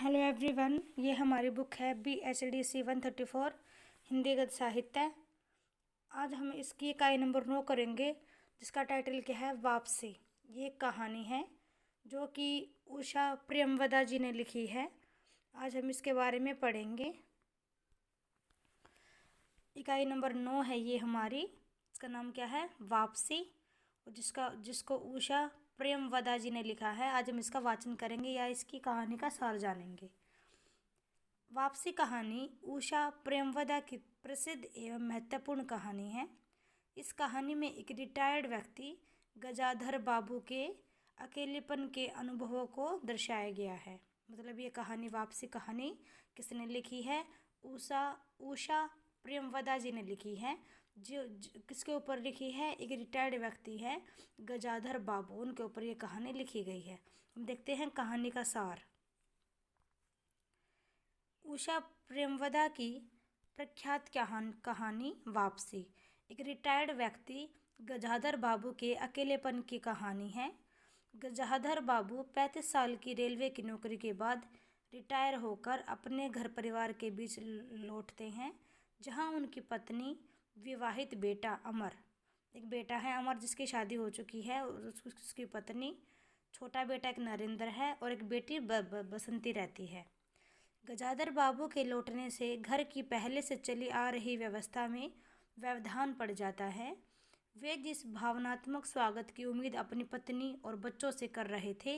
Hello everyone, ये हमारी book है BHDC 134 हिंदी गद्य साहित्य। आज हम इसकी इकाई नंबर 9 करेंगे, जिसका टाइटल क्या है, वापसी। ये कहानी है जो कि उषा प्रेमवदा जी ने लिखी है। आज हम इसके बारे में पढ़ेंगे। इकाई नंबर 9 है ये हमारी। इसका नाम क्या है, वापसी, और जिसको उषा प्रेमवदा जी ने लिखा है। आज हम इसका वाचन करेंगे या इसकी कहानी का सार जानेंगे। वापसी कहानी उषा प्रेमवदा की प्रसिद्ध एवं महत्वपूर्ण कहानी है। इस कहानी में एक रिटायर्ड व्यक्ति गजाधर बाबू के अकेलेपन के अनुभवों को दर्शाया गया है। मतलब ये कहानी, वापसी कहानी किसने लिखी है, उषा प्रेमवदा जी ने लिखी है। किसके ऊपर लिखी है, एक रिटायर्ड व्यक्ति है गजाधर बाबू, उनके ऊपर ये कहानी लिखी गई है। हम देखते हैं कहानी का सार। उषा प्रेमवदा की प्रख्यात कहानी वापसी एक रिटायर्ड व्यक्ति गजाधर बाबू के अकेलेपन की कहानी है। गजाधर बाबू 35 साल की रेलवे की नौकरी के बाद रिटायर होकर अपने घर परिवार के बीच लौटते हैं, जहां उनकी पत्नी, विवाहित बेटा अमर, एक बेटा है अमर जिसकी शादी हो चुकी है, और उसकी पत्नी, छोटा बेटा एक नरेंद्र है और एक बेटी बसंती रहती है। गजाधर बाबू के लौटने से घर की पहले से चली आ रही व्यवस्था में व्यवधान पड़ जाता है। वे जिस भावनात्मक स्वागत की उम्मीद अपनी पत्नी और बच्चों से कर रहे थे,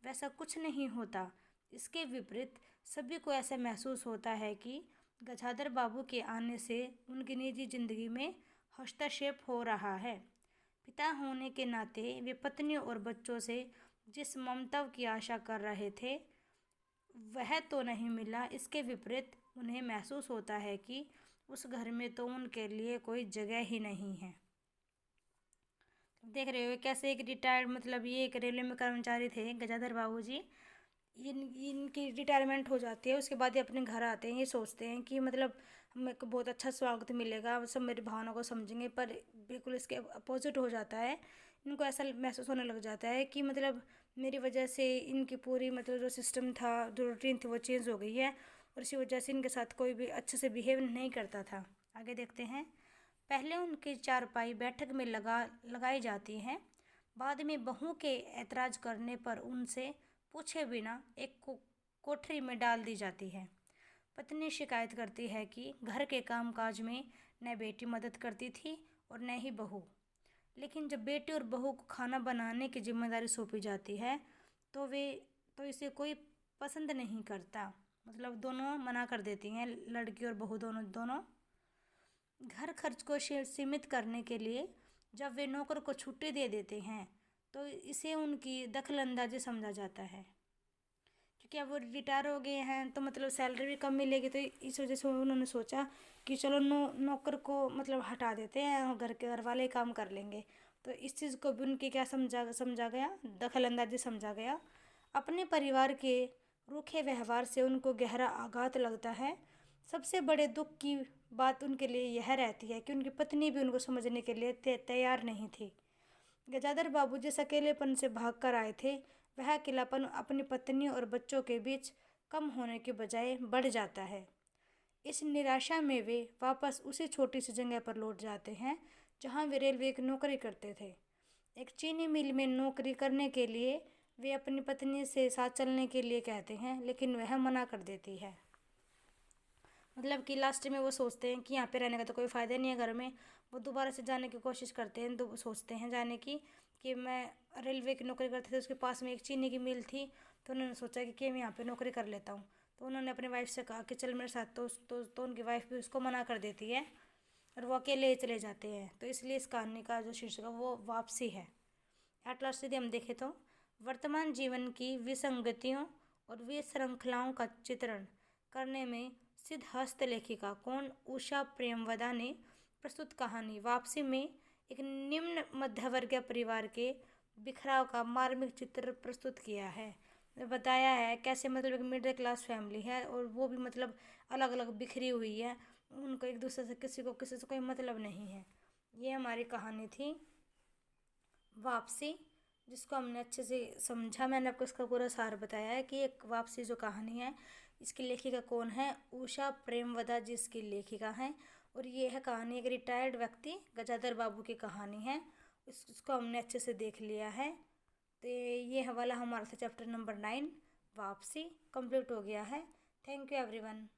वैसा कुछ नहीं होता। इसके विपरीत सभी को ऐसा महसूस होता है कि गजाधर बाबू के आने से उनकी निजी जिंदगी में हस्तक्षेप हो रहा है। पिता होने के नाते वे पत्नी और बच्चों से जिस ममता की आशा कर रहे थे, वह तो नहीं मिला। इसके विपरीत उन्हें महसूस होता है कि उस घर में तो उनके लिए कोई जगह ही नहीं है। देख रहे हो कैसे एक रिटायर्ड, मतलब ये एक रेलवे में कर्मचारी थे गजाधर बाबू जी। इनकी रिटायरमेंट हो जाती है, उसके बाद ये अपने घर आते हैं। ये सोचते हैं कि मतलब हमें को बहुत अच्छा स्वागत मिलेगा, सब मेरी भावना को समझेंगे, पर बिल्कुल इसके अपोजिट हो जाता है। इनको ऐसा महसूस होने लग जाता है कि मतलब मेरी वजह से इनकी पूरी, मतलब जो सिस्टम था, जो रूटीन थी, वो चेंज हो गई है, और इसी वजह से इनके साथ कोई भी अच्छे से बिहेव नहीं करता था। आगे देखते हैं। पहले उनकी चारपाई बैठक में लगाई जाती है, बाद में बहू के ऐतराज करने पर उनसे पूछे बिना एक कोठरी में डाल दी जाती है। पत्नी शिकायत करती है कि घर के कामकाज में न बेटी मदद करती थी और न ही बहू, लेकिन जब बेटी और बहू को खाना बनाने की जिम्मेदारी सौंपी जाती है तो इसे कोई पसंद नहीं करता। मतलब दोनों मना कर देती हैं, लड़की और बहू दोनों। घर खर्च को सीमित करने के लिए जब वे नौकर को छुट्टी दे देते हैं, तो इसे उनकी दखलंदाजी समझा जाता है। क्योंकि अब वो रिटायर हो गए हैं, तो मतलब सैलरी भी कम मिलेगी, तो इस वजह से उन्होंने सोचा कि चलो नौकर को मतलब हटा देते हैं, घर वाले काम कर लेंगे। तो इस चीज़ को भी उनके क्या समझा गया, दखलंदाजी समझा गया। अपने परिवार के रूखे व्यवहार से उनको गहरा आघात लगता है। सबसे बड़े दुख की बात उनके लिए यह रहती है कि उनकी पत्नी भी उनको समझने के लिए तैयार नहीं थी। गजाधर बाबू जिस अकेलेपन से भाग कर आए थे, वह अकेलापन अपनी पत्नी और बच्चों के बीच कम होने के बजाय बढ़ जाता है। इस निराशा में वे वापस उसी छोटी सी जगह पर लौट जाते हैं जहां वे रेलवे की नौकरी करते थे। एक चीनी मिल में नौकरी करने के लिए वे अपनी पत्नी से साथ चलने के लिए कहते हैं, लेकिन वह मना कर देती है। मतलब कि लास्ट में वो सोचते हैं कि यहाँ पे रहने का तो कोई फ़ायदा नहीं है घर में। वो दोबारा से जाने की कोशिश करते हैं, तो सोचते हैं जाने की कि मैं रेलवे की नौकरी करते थे, उसके पास में एक चीनी की मिल थी, तो उन्होंने सोचा कि मैं यहाँ पे नौकरी कर लेता हूँ। तो उन्होंने अपनी वाइफ से कहा कि चल मेरे साथ, तो उनकी वाइफ भी उसको मना कर देती है और वो अकेले चले जाते हैं। तो इसलिए इस कहानी का जो शीर्षक है वो वापसी है। एट लास्ट यदि हम देखें तो वर्तमान जीवन की विसंगतियों और विश्रृंखलाओं का चित्रण करने में सिद्धहस्त लेखिका कौन उषा प्रेमवदा ने प्रस्तुत कहानी वापसी में एक निम्न मध्यवर्गीय परिवार के बिखराव का मार्मिक चित्र प्रस्तुत किया है। बताया है कैसे मतलब एक मिडिल क्लास फैमिली है और वो भी मतलब अलग अलग बिखरी हुई है, उनको एक दूसरे से किसी से कोई मतलब नहीं है। ये हमारी कहानी थी वापसी, जिसको हमने अच्छे से समझा। मैंने आपको इसका पूरा सार बताया है कि एक वापसी जो कहानी है, इसकी लेखिका कौन है, उषा प्रेमवदा जी इसकी लेखिका हैं। और ये है कहानी एक रिटायर्ड व्यक्ति गजाधर बाबू की कहानी है। इसको हमने अच्छे से देख लिया है। तो ये हवाला हमारा था चैप्टर नंबर 9 वापसी कंप्लीट हो गया है। Thank you everyone.